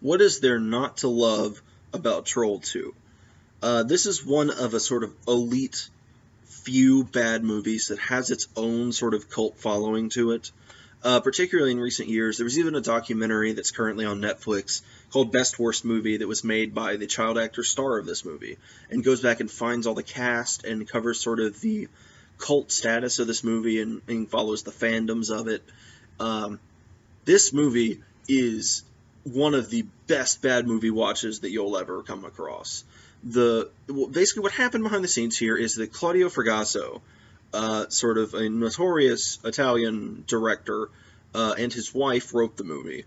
What is there not to love about Troll 2? This is one of a sort of elite few bad movies that has its own sort of cult following to it. Particularly in recent years, there was even a documentary that's currently on Netflix called Best Worst Movie that was made by the child actor star of this movie, and goes back and finds all the cast and covers sort of the cult status of this movie and follows the fandoms of it. This movie is one of the best bad movie watches that you'll ever come across. Basically what happened behind the scenes here is that Claudio Fragasso, sort of a notorious Italian director, and his wife wrote the movie.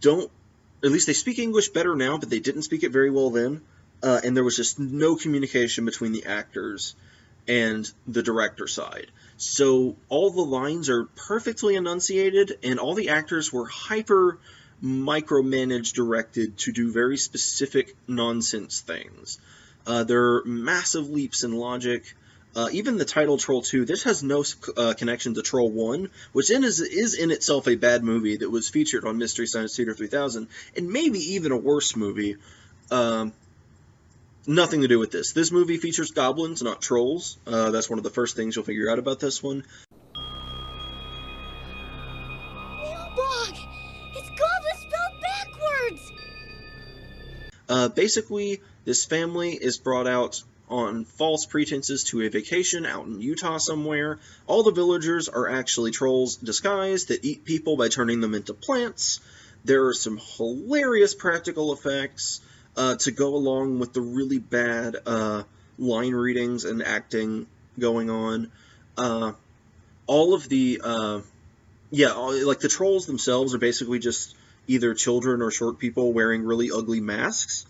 At least they speak English better now, but they didn't speak it very well then, and there was just no communication between the actors and the director side. So all the lines are perfectly enunciated, and all the actors were hyper micromanaged, directed to do very specific nonsense things. There are massive leaps in logic. Even the title Troll 2, this has no connection to Troll 1, which is in itself a bad movie that was featured on Mystery Science Theater 3000, and maybe even a worse movie. Nothing to do with this. This movie features goblins, not trolls. That's one of the first things you'll figure out about this one. It's goblin spelled backwards! Basically, this family is brought out on false pretenses to a vacation out in Utah somewhere. All the villagers are actually trolls disguised that eat people by turning them into plants. There are some hilarious practical effects to go along with the really bad line readings and acting going on. All of the, like the trolls themselves are basically just either children or short people wearing really ugly masks.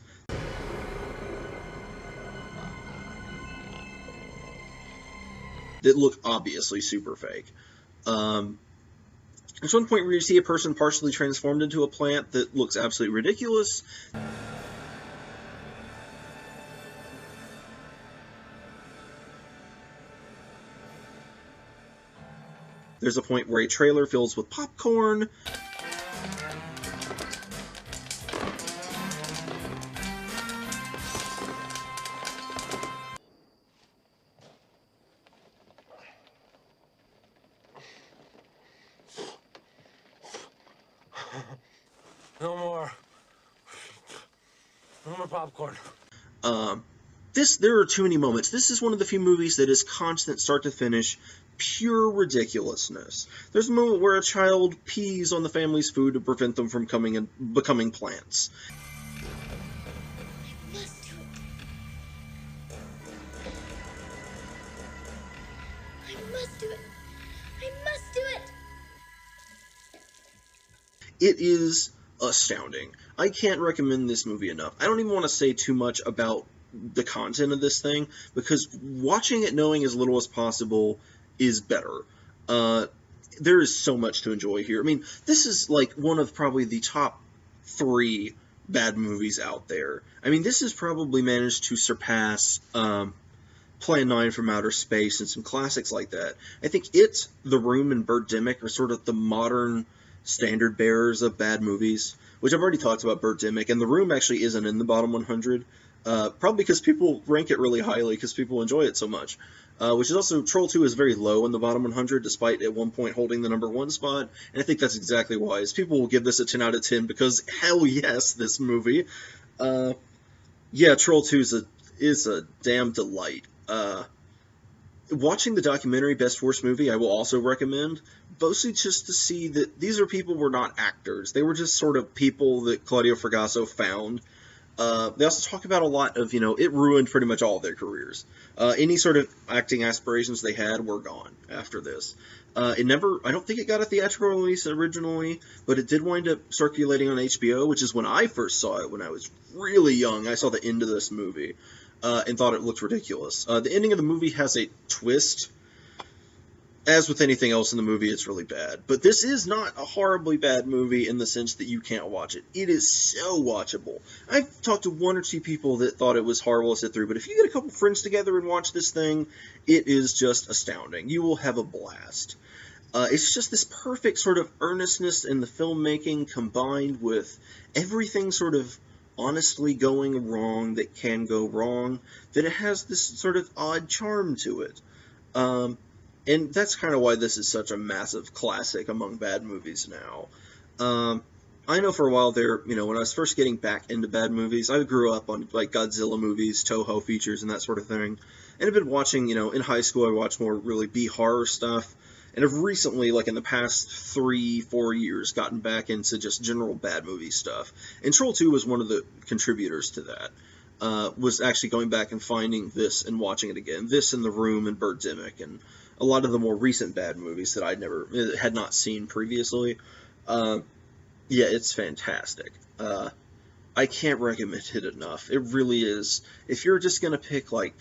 That look obviously super fake. There's one point where you see a person partially transformed into a plant that looks absolutely ridiculous. There's a point where a trailer fills with popcorn. No more popcorn. There are too many moments. This is one of the few movies that is constant start to finish, pure ridiculousness. There's a moment where a child pees on the family's food to prevent them from becoming plants. I must do it. I must do it. I must do it. It is astounding. I can't recommend this movie enough. I don't even want to say too much about the content of this thing, because watching it knowing as little as possible is better. There is so much to enjoy here. I mean, this is like one of probably the top 3 bad movies out there. I mean, this has probably managed to surpass Plan 9 from Outer Space and some classics like that. I think it, The Room, and Birdemic are sort of the modern standard bearers of bad movies, which I've already talked about Birdemic, and The Room actually isn't in the bottom 100, probably because people rank it really highly because people enjoy it so much, which is also, Troll 2 is very low in the bottom 100, despite at one point holding the number 1 spot, and I think that's exactly why, is people will give this a 10 out of 10 because, hell yes, this movie. Yeah, Troll 2 is a damn delight. Watching the documentary Best Worst Movie, I will also recommend, mostly just to see that these are people who were not actors. They were just sort of people that Claudio Fragasso found. They also talk about a lot of, it ruined pretty much all of their careers. Any sort of acting aspirations they had were gone after this. I don't think it got a theatrical release originally, but it did wind up circulating on HBO, which is when I first saw it when I was really young. I saw the end of this movie. And thought it looked ridiculous. The ending of the movie has a twist. As with anything else in the movie, it's really bad. But this is not a horribly bad movie in the sense that you can't watch it. It is so watchable. I've talked to 1 or 2 people that thought it was horrible to sit through, but if you get a couple friends together and watch this thing, it is just astounding. You will have a blast. It's just this perfect sort of earnestness in the filmmaking combined with everything sort of honestly going wrong that can go wrong, that it has this sort of odd charm to it. Um, and that's kind of why this is such a massive classic among bad movies now. I know for a while there, when I was first getting back into bad movies, I grew up on like Godzilla movies, Toho features, and that sort of thing. And I've been watching, in high school, I watched more really B horror stuff. And I've recently, like in the past 3-4 years, gotten back into just general bad movie stuff. And Troll 2 was one of the contributors to that. Was actually going back and finding this and watching it again. This and The Room and Birdemic and a lot of the more recent bad movies that had not seen previously. Yeah, it's fantastic. I can't recommend it enough. It really is. If you're just gonna pick like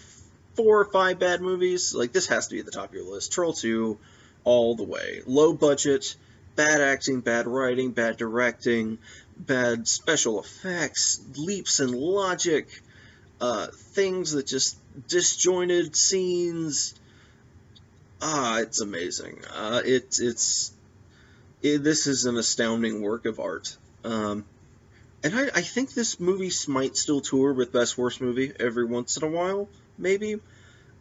4 or 5 bad movies, like this has to be at the top of your list. Troll 2, all the way. Low budget, bad acting, bad writing, bad directing, bad special effects, leaps in logic, things that just disjointed scenes. It's amazing. This is an astounding work of art. And I think this movie might still tour with Best Worst Movie every once in a while, maybe.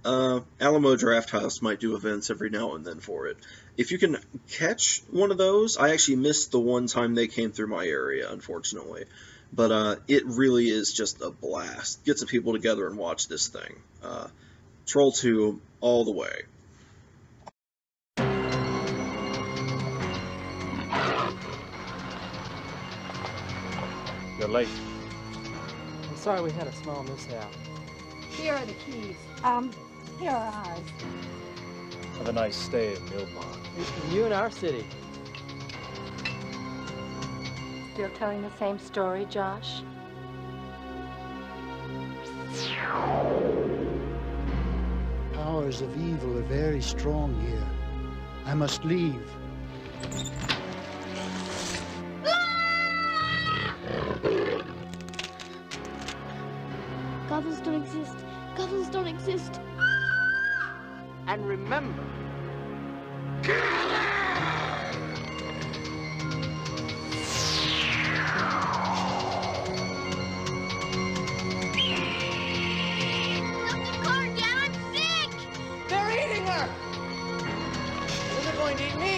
Alamo Drafthouse might do events every now and then for it. If you can catch one of those, I actually missed the one time they came through my area, unfortunately. But it really is just a blast. Get some people together and watch this thing. Troll 2, all the way. You're late. I'm sorry we had a small mishap. Here are the keys. Here are ours. Have a nice stay in Millbond. You in our city. Still telling the same story, Josh? Powers of evil are very strong here. I must leave. Goblins don't exist. Goblins don't exist. And remember, Stop the car, Dad! I'm sick! they're eating her! Well, they're going to eat me!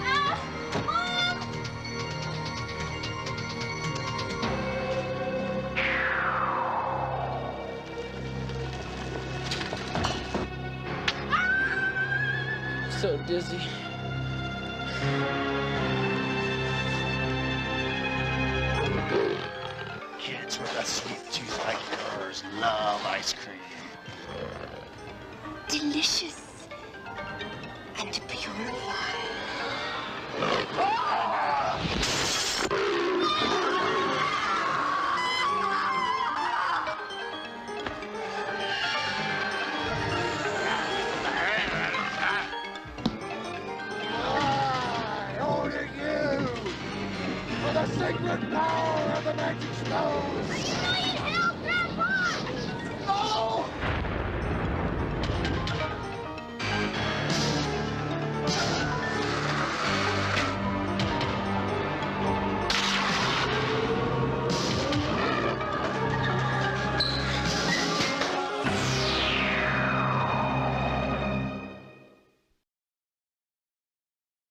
Ah! Mom! So dizzy. Kids with a sweet tooth like yours love ice cream. Delicious. And purified. I order you for the sacred power of the magic stone.